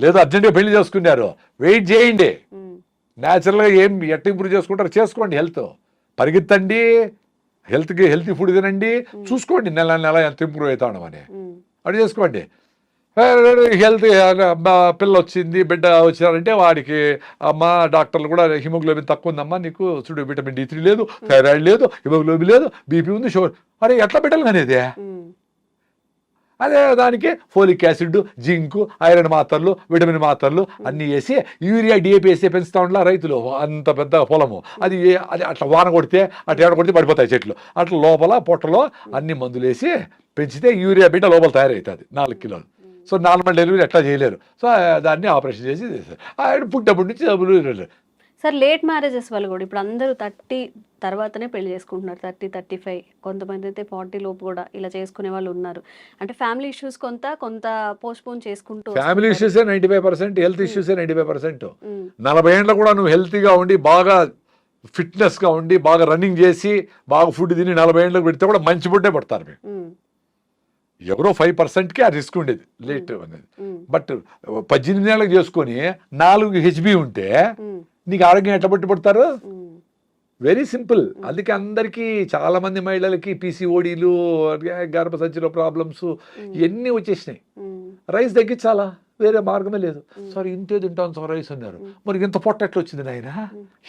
లేదా అర్జెంట్గా పెళ్లి చేసుకున్నారు, వెయిట్ చేయండి. న్యాచురల్గా ఏం ఎట్ట ఇంప్రూవ్ చేసుకుంటారు చేసుకోండి. హెల్త్ పరిగెత్తండి, హెల్తీ ఫుడ్ తినండి, చూసుకోండి నెల ఎంత ఇంప్రూవ్ అవుతాడు అని అది చేసుకోండి. హెల్త్ పిల్ల వచ్చింది బిడ్డ వచ్చారంటే వాడికి అమ్మ డాక్టర్లు కూడా హిమోగ్లోబిన్ తక్కువ ఉందమ్మా నీకు, చూడు విటమిన్ D3 లేదు, థైరాయిడ్ లేదు, హిమోగ్లోబిన్ లేదు, బీపీ ఉంది, షుగర్. అరే ఎట్లా బిడ్డలు అనేది? అదే దానికి ఫోలిక్ యాసిడ్, జింకు, ఐరన్ మాత్రలు, విటమిన్ మాత్రలు అన్నీ వేసి యూరియా DAP వేసి పెంచుతా ఉండాల రైతులు. అంత పెద్ద పొలము అది అట్లా వాన కొడితే అట్లా ఏడ కొడితే పడిపోతాయి చెట్లు. అట్లా లోపల పొట్టలో అన్ని మందులు వేసి పెంచితే యూరియా బిడ్డ లోపల తయారవుతుంది 4 కిలోలు. సో నార్మల్ డెలివరీ ఎట్లా చేయలేరు. సో దాన్ని ఆపరేషన్ చేసి చేస్తారు. పుట్టప్పటి నుంచి డబ్బులు. సార్ లేట్ మ్యారేజెస్ వల్ల కూడా ఇప్పుడు అందరూ 30 తర్వాతనే పెళ్లి చేసుకుంటున్నారు, 30, 35, కొంతమంది అయితే 40 లోపు కూడా ఇలా చేసుకునే వాళ్ళు ఉన్నారు. అంటే ఫ్యామిలీ ఇష్యూస్ కొంత పోస్ట్పోన్ చేసుకుంటూ. ఫ్యామిలీ ఇష్యూసే 95%, హెల్త్ ఇష్యూసే 95%. 40 ఏళ్ళలో కూడా నువ్వు హెల్తీగా ఉండి బాగా ఫిట్నెస్గా ఉండి బాగా రన్నింగ్ చేసి బాగా ఫుడ్ తిని 40 ఏళ్ళకి పెడితే కూడా మంచి ఫుడ్డే పడతారు మీకు. ఎవరో 5%కి ఆ రిస్క్ ఉండేది లేట్ అనేది. బట్ 18 ఏళ్ళకి చేసుకొని 4 HB ఉంటే నీకు ఆరోగ్యం ఎట్లా పట్టుబడతారు? Very simple. అందుకే అందరికీ చాలా మంది మహిళలకి PCODలు, గర్భసంచిలో ప్రాబ్లమ్స్ ఇవన్నీ వచ్చేసినాయి. రైస్ తగ్గించాలా, వేరే మార్గమే లేదు. సార్ ఇంతే తింటాను సార్ రైస్ అన్నారు. మరి ఇంత పొట్ట ఎట్లా వచ్చింది నాయన?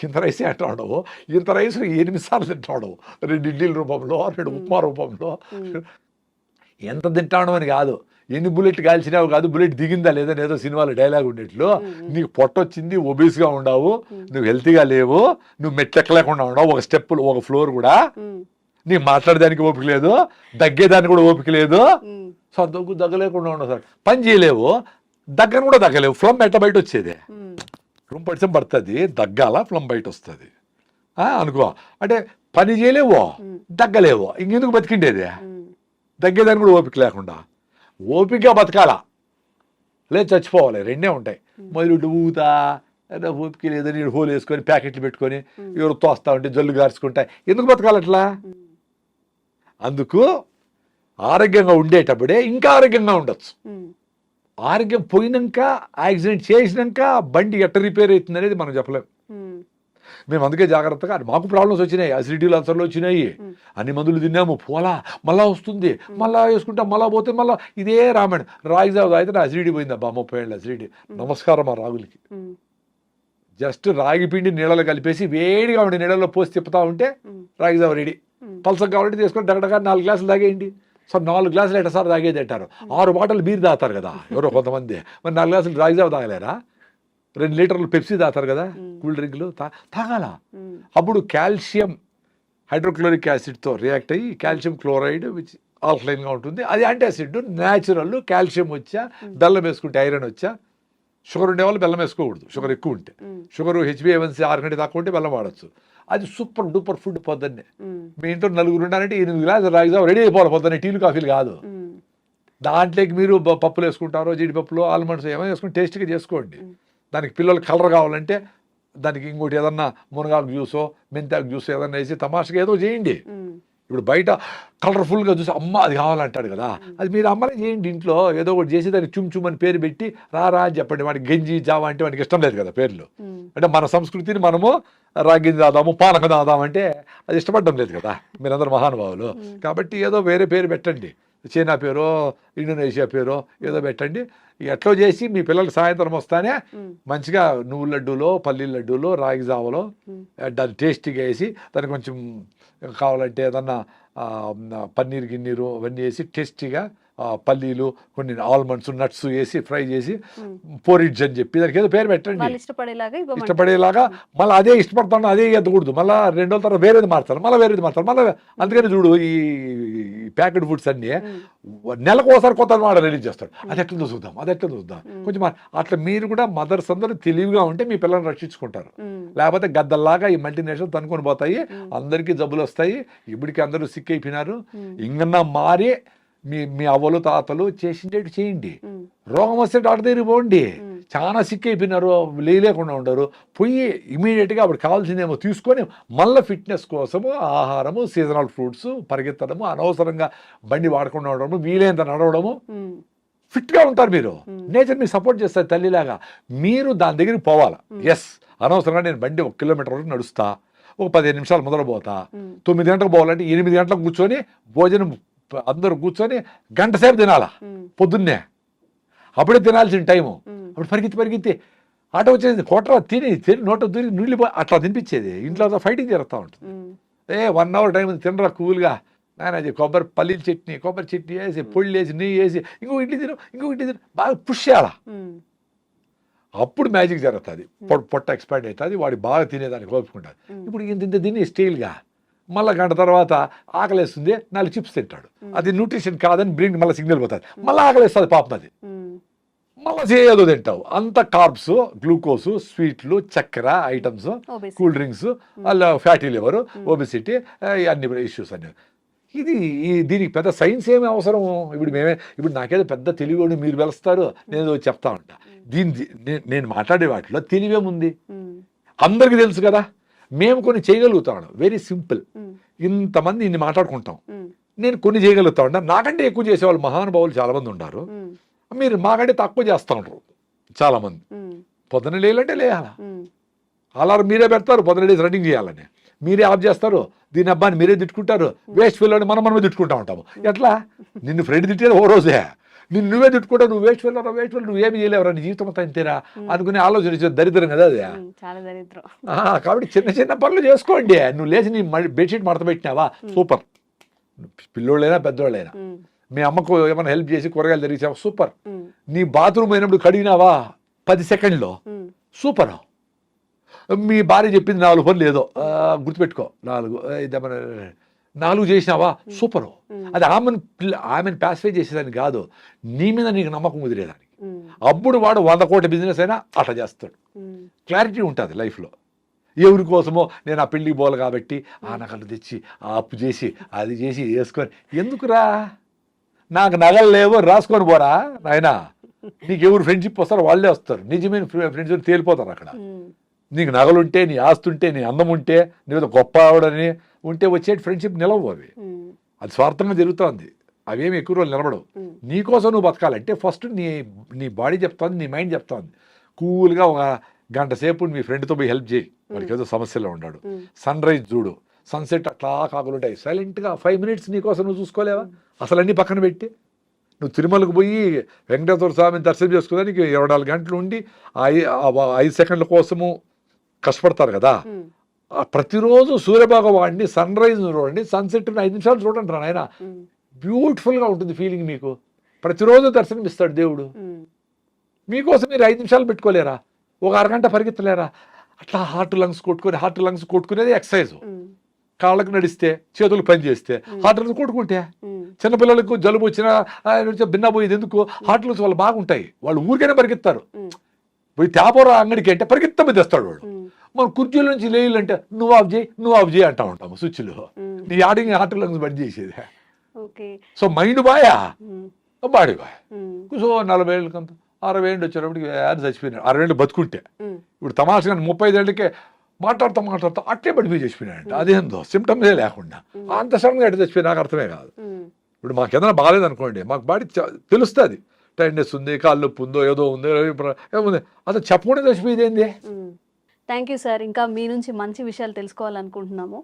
ఇంత రైస్ ఎట్లా ఉండవు? ఇంత రైస్ 8 సార్లు తింటాడు, 2 ఇడ్లీల రూపంలో, 2 ఉప్మా రూపంలో. ఎంత తింటాడు అని కాదు, ఎన్ని బుల్లెట్ కాల్చినావు కాదు, బుల్లెట్ దిగిందా లేదా ఏదో సినిమాలో డైలాగ్ ఉండేట్లు. నీకు పొట్ట వచ్చింది, ఒబీస్గా ఉండవు, నువ్వు హెల్తీగా లేవు, నువ్వు మెట్లెక్కలేకుండా ఉండవు, ఒక స్టెప్పులు ఒక ఫ్లోర్ కూడా, నీకు మాట్లాడడానికి ఓపిక లేదు, దగ్గేదానికి కూడా ఓపిక లేదు. సార్ దగ్గలేకుండా ఉండవు సార్, పని చేయలేవు, దగ్గర కూడా దగ్గలేవు. ఫ్లమ్ ఎట్ట బయట వచ్చేది? రూమ్ పడితే పడుతుంది, దగ్గాల ఫ్లమ్ బయట వస్తుంది అనుకో. అంటే పని చేయలేవు, దగ్గలేవు, ఇంకెందుకు బతికిండేది? దగ్గేదానికి కూడా ఓపిక లేకుండా. ఓపికగా బతకాలా, లేదు చచ్చిపోవాలి, 2 ఉంటాయి. మొదలు ఊతా ఓపిక లేదని హోల్ వేసుకొని ప్యాకెట్లు పెట్టుకొని ఎవరు తోస్తా ఉంటే జల్లు గార్చుకుంటాయి. ఎందుకు బతకాలట్లా? అందుకు ఆరోగ్యంగా ఉండేటప్పుడే ఇంకా ఆరోగ్యంగా ఉండొచ్చు. ఆరోగ్యం పోయినాక, యాక్సిడెంట్ చేసినాక బండి ఎట్ట రిపేర్ అవుతుంది అనేది మనం చెప్పలేం. మేము అందుకే జాగ్రత్తగా, మాకు ప్రాబ్లమ్స్ వచ్చినాయి, అసిడిటీలు అల్సర్లు వచ్చినాయి, అన్ని మందులు తిన్నాము, పోలా మళ్ళా వస్తుంది, మళ్ళా వేసుకుంటాం, మళ్ళా పోతే మళ్ళీ ఇదే రామాయణం. రాగి జావ అయితే నా అసిడిటీ పోయిందబ్బా, 30 ఏళ్ళ అసిడిటీ. నమస్కారం ఆ రాగులకి. జస్ట్ రాగి పిండి నీళ్ళలో కలిపేసి వేడిగా ఉండి నీళ్ళలో పోసి తిప్పుతా ఉంటే రాగి జావ రెడీ. పల్సగా కావాలంటే తీసుకొని దగ్గరగా 4 గ్లాసులు తాగేయండి. సో 4 గ్లాసులు ఎట్టసారి తాగేది అంటారు. 6 బాటలు బీర్ తాగుతారు కదా ఎవరో కొంతమంది, మరి 4 గ్లాసులు రాగి జావ తాగలేరా? 2 లీటర్లు పెప్సీ తాగుతారు కదా, కూల్ డ్రింక్లు తాగాల. అప్పుడు కాల్షియం హైడ్రోక్లోరిక్ యాసిడ్తో రియాక్ట్ అయ్యి కాల్షియం క్లోరైడ్ విచ్ ఆల్కలైన్గా ఉంటుంది, అది యాంటాసిడ్, న్యాచురల్. కాల్షియం వచ్చా, బెల్లం వేసుకుంటే ఐరన్ వచ్చా. షుగర్ ఉండేవాళ్ళు బెల్లం వేసుకోకూడదు, షుగర్ ఎక్కువ ఉంటే. షుగర్ HbA1c 6 కంటే తక్కువ ఉంటే బెల్లం వాడచ్చు. అది సూపర్ డూపర్ ఫుడ్. పొద్దున్నే మీ ఇంట్లో 4 ఉన్నారంటే 8 గ్లాసులు రాగి జావ రెడీ అయిపోవాలి పొద్దున్నే, టీలు కాఫీలు కాదు. దాంట్లోకి మీరు పప్పులు వేసుకుంటారో, జీడిపప్పులు, ఆల్మండ్స్ ఏమైనా వేసుకుని టేస్ట్గా చేసుకోండి. దానికి పిల్లలు కలర్ కావాలంటే దానికి ఇంకోటి ఏదన్నా మునగాకు జ్యూసో, మెంతాకు జ్యూసో ఏదన్నా వేసి తమాషగా ఏదో చేయండి. ఇప్పుడు బయట కలర్ఫుల్గా చూసి అమ్మ అది కావాలంటాడు కదా, అది మీరు అమ్మనే చేయండి ఇంట్లో. ఏదో ఒకటి చేసి దానికి చుమ్ అని పేరు పెట్టి రారా అని చెప్పండి. వాడికి గంజి జావా అంటే వాడికి ఇష్టం లేదు కదా పేర్లు. అంటే మన సంస్కృతిని మనము రాగింజి తాదాము, పానకం తాదామంటే అది ఇష్టపడడం లేదు కదా మీరందరూ మహానుభావులు. కాబట్టి ఏదో వేరే పేరు పెట్టండి, చైనా పేరో, ఇండోనేషియా పేరో ఏదో పెట్టండి. ఎట్లో చేసి మీ పిల్లలకి సాయంత్రం వస్తానే మంచిగా నువ్వుల లడ్డూలో, పల్లీల లడ్డూలో, రాగి జావలో దాన్ని టేస్టీగా వేసి దానికి కొంచెం కావాలంటే ఏదన్నా పన్నీర్ గిన్నీరు అవన్నీ వేసి టేస్టీగా పల్లీలు కొన్ని ఆల్మండ్స్ నట్స్ వేసి ఫ్రై చేసి పోరిడ్జ్ అని చెప్పి దానికి ఏదో పేరు పెట్టండి వాళ్ళు ఇష్టపడేలాగా ఇవ్వమంటారు. ఇష్టపడేలాగా. మళ్ళీ అదే ఇష్టపడతాను అదే ఎద్దకూడదు, మళ్ళీ 2 రోజుల తర్వాత వేరేది మార్చాలి, మళ్ళీ వేరేది మార్చాలి మళ్ళీ. అందుకని చూడు ఈ ప్యాకెట్ ఫుడ్స్ అన్నీ నెలకు ఒకసారి కొత్త మోడల్ రిలీజ్ చేస్తాడు. అది ఎట్లా చూద్దాం, అది ఎట్లా చూద్దాం కొంచెం అట్లా. మీరు కూడా మదర్స్ అందరూ తెలివిగా ఉంటే మీ పిల్లల్ని రక్షించుకుంటారు. లేకపోతే గద్దల్లాగా ఈ మల్టీనేషనల్ తనుకొని పోతాయి, అందరికీ జబ్బులు వస్తాయి. ఇప్పటికి అందరూ సిక్ అయిపోయినారు. ఇంకన్నా మారి మీ అవ్వలు తాతలు చేసిండేటి చేయండి. రోగం వస్తే డాక్టర్ దగ్గరికి పోండి. చాలా సిక్ అయిపోయినారు, లేకుండా ఉండరు. పోయి ఇమీడియట్గా అప్పుడు కావాల్సిందేమో తీసుకొని మళ్ళీ ఫిట్నెస్ కోసము ఆహారము, సీజనల్ ఫ్రూట్స్, పరిగెత్తడము, అనవసరంగా బండి వాడకుండా ఉండడము, వీలైనంత నడవడము, ఫిట్గా ఉంటారు మీరు. నేచర్ మీకు సపోర్ట్ చేస్తారు తల్లిలాగా. మీరు దాని దగ్గరికి పోవాలా. ఎస్, అనవసరంగా నేను బండి 1 కిలోమీటర్ వరకు నడుస్తా, ఒక 15 నిమిషాలు మొదలు పోతా, 9 గంటలకు పోవాలంటే 8 గంటలకు కూర్చొని భోజనం అందరూ కూర్చొని గంట సేపు తినాలా పొద్దున్నే. అప్పుడే తినాల్సిన టైము. అప్పుడు పరిగెత్తి ఆట వచ్చేది కొట్ర తిని నోట దూరి నీళ్ళు అట్లా తినిపించేది. ఇంట్లో ఫైటింగ్ జరుగుతూ ఉంటుంది. 1 అవర్ టైం తినరా కూల్గా నాయన, అది పల్లీల చట్నీ, కొబ్బరి చట్నీ వేసి, పొళ్ళు వేసి, నెయ్యి వేసి, ఇంకొక ఇడ్లీ తిను బాగా పుష్ చేయాలా. అప్పుడు మ్యాజిక్ జరుగుతుంది. పొట్ట ఎక్స్పాండ్ అవుతుంది, వాడి బాగా తినేదానికి ఓపుకుంటుంది. ఇప్పుడు ఇంత తిని స్టీల్గా మళ్ళీ గంట తర్వాత ఆకలేస్తుంది, 4 చిప్స్ తింటాడు. అది న్యూట్రిషన్ కాదని బ్రెయిన్ మళ్ళీ సిగ్నల్ పోతుంది, మళ్ళీ ఆకలేస్తుంది పాపం. అది మళ్ళీ చేయదు తింటావు. అంత కార్బ్స్, గ్లూకోజ్, స్వీట్లు, చక్కెర ఐటమ్స్, కూల్ డ్రింక్స్, అలా ఫ్యాటీ లివర్, ఒబెసిటీ, అన్ని ఇష్యూస్ అన్నీ. దీనికి పెద్ద సైన్స్ ఏమి అవసరం? ఇప్పుడు నాకేదో పెద్ద తెలివి మీరు వెలుస్తారు, నేను చెప్తా ఉంటా. నేను మాట్లాడే వాటిలో తెలివేముంది? అందరికీ తెలుసు కదా. మేము కొన్ని చేయగలుగుతాం, వెరీ సింపుల్. ఇంతమంది ఇన్ని మాట్లాడుకుంటాం, నేను కొన్ని చేయగలుగుతా ఉంటాను. నాకంటే ఎక్కువ చేసేవాళ్ళు మహానుభావులు చాలా మంది ఉన్నారు. మీరు మాకంటే తక్కువ చేస్తూ ఉంటారు చాలా మంది. పొద్దున లేయాలంటే లేయాలా, అలారం మీరే పెడతారు, పొద్దున లేసి రన్నింగ్ చేయాలని మీరే ఆఫ్ చేస్తారు. దీని అబ్బాయిని మీరే తిట్టుకుంటారు, వేస్ట్ ఫెయిల్ మనమే తిట్టుకుంటా ఉంటాము. ఎట్లా? నిన్ను ఫ్రెండ్ తిట్టేది ఓ రోజే, నువ్వే తిట్టుకుంటావు, నువ్వు వేస్ట్ ఫెయిల్ నువ్వేమి చేయలేవరా, నీ జీవితం అంతా అంతేరా అనుకునే ఆలోచన దరిద్రం కదా అది. కాబట్టి చిన్న పనులు చేసుకోండి. నువ్వు లేచి నీ బెడ్షీట్ మడత పెట్టినావా, సూపర్. పిల్లోళ్ళైనా పెద్దోళ్ళైనా మీ అమ్మకు ఏమైనా హెల్ప్ చేసి కూరగాయలు తెరిచావా, సూపర్. నీ బాత్రూమ్ అయినప్పుడు కడిగినావా 10 సెకండ్లో, సూపర్. మీ భార్య చెప్పింది 4 పనులు ఏదో గుర్తుపెట్టుకో, 4 చేసినావా, సూపరు. అది ఆమెను ప్యాసిఫై చేసేదాన్ని కాదు, నీ మీద నీకు నమ్మకం కుదిరేదానికి. అప్పుడు వాడు 100 కోట్ల బిజినెస్ అయినా అట్లా చేస్తాడు. క్లారిటీ ఉంటుంది లైఫ్లో. ఎవరి కోసమో నేను ఆ పెళ్ళికి పోవాలి కాబట్టి ఆ నగలు తెచ్చి ఆ అప్పు చేసి అది చేసి వేసుకొని ఎందుకురా, నాకు నగలు లేవో రాసుకొని పోరా నాయనా. నీకు ఎవరు ఫ్రెండ్షిప్ వస్తారో వాళ్ళే వస్తారు, నిజమైన ఫ్రెండ్స్ తేలిపోతారు అక్కడ. నీకు నగలుంటే, నీ ఆస్తుంటే, నీ అందం ఉంటే, నీకు గొప్ప ఆవిడని ఉంటే వచ్చే ఫ్రెండ్షిప్ నిలవు. అవి అది స్వార్థంగా జరుగుతుంది, అవేమి ఎక్కువ రోజులు నిలబడవు. నీకోసం నువ్వు బతకాలంటే ఫస్ట్ నీ బాడీ చెప్తాను, నీ మైండ్ చెప్తాను. కూల్గా ఒక గంట సేపు మీ ఫ్రెండ్తో పోయి హెల్ప్ చేయి, వాడికి ఏదో సమస్యలో ఉన్నాడు. సన్ రైజ్ చూడు, సన్సెట్ అట్లా కాకులు ఉంటాయి, సైలెంట్గా 5 మినిట్స్ నీకోసం నువ్వు చూసుకోలేవా? అసలు అన్నీ పక్కన పెట్టి నువ్వు తిరుమలకు పోయి వెంకటేశ్వర స్వామిని దర్శనం చేసుకోవడానికి 24 గంటలు ఉండి 5 సెకండ్ల కోసము కష్టపడతారు కదా. ప్రతిరోజు సూర్యభగవాన్ని సన్ రైజ్ చూడండి, సన్సెట్ 5 నిమిషాలు చూడండి ఆయన, బ్యూటిఫుల్గా ఉంటుంది ఫీలింగ్. మీకు ప్రతిరోజు దర్శనం ఇస్తాడు దేవుడు. మీకోసం మీరు 5 నిమిషాలు పెట్టుకోలేరా? ఒక అరగంట పరిగెత్తలేరా? అట్లా హార్ట్ లంగ్స్ కొట్టుకునేది ఎక్సర్సైజ్. కాళ్ళకు నడిస్తే, చేతులు పని చేస్తే, హార్ట్ లంగ్స్ కొట్టుకుంటే. చిన్నపిల్లలకు జలుబు వచ్చినా భిన్న పోయేది ఎందుకు? హార్ట్ లంగ్స్ వాళ్ళు బాగుంటాయి, వాళ్ళు ఊరికైనా పరిగెత్తారు. పోయి తేపోరా అంగడికి అంటే పరిగెత్తమే తెస్తాడు వాడు. మన కుర్చీల నుంచి లేయాలంటే నువ్వు ఆఫ్ చేయి అంటా ఉంటాము స్విచ్లు. నీ ఆడికి హార్ట్ లంగ్స్ బంద్ చేసేది. సో మైండ్ బాయా, బాడీ బాయ్. సో 40 ఏళ్ళకంత 60 ఏళ్ళు వచ్చేటప్పటికి చచ్చిపోయినాడు. 60 ఏళ్ళు బతుకుంటే. ఇప్పుడు తమాషగా 35 ఏళ్ళకే మాట్లాడుతూ అట్లే పడిపోయి చచ్చిపోయినాడంట. అదేందో సిమ్టమ్సే లేకుండా అంత సడన్గా ఎట్లా చచ్చిపోయి నాకు అర్థమే కాదు. ఇప్పుడు మాకు ఏదైనా బాగాలేదు అనుకోండి, మాకు బాడీ తెలుస్తుంది, టైర్నెస్ ఉంది, కాళ్ళు నొప్పి ఉందో ఏదో ఉందో ఏముంది, అసలు చెప్పకుండా చచ్చిపోయేది ఏంది. Thank you sir. ఇంకా మీ నుంచి మంచి విషయాలు తెలుసుకోవాలనుకుంటున్నాము.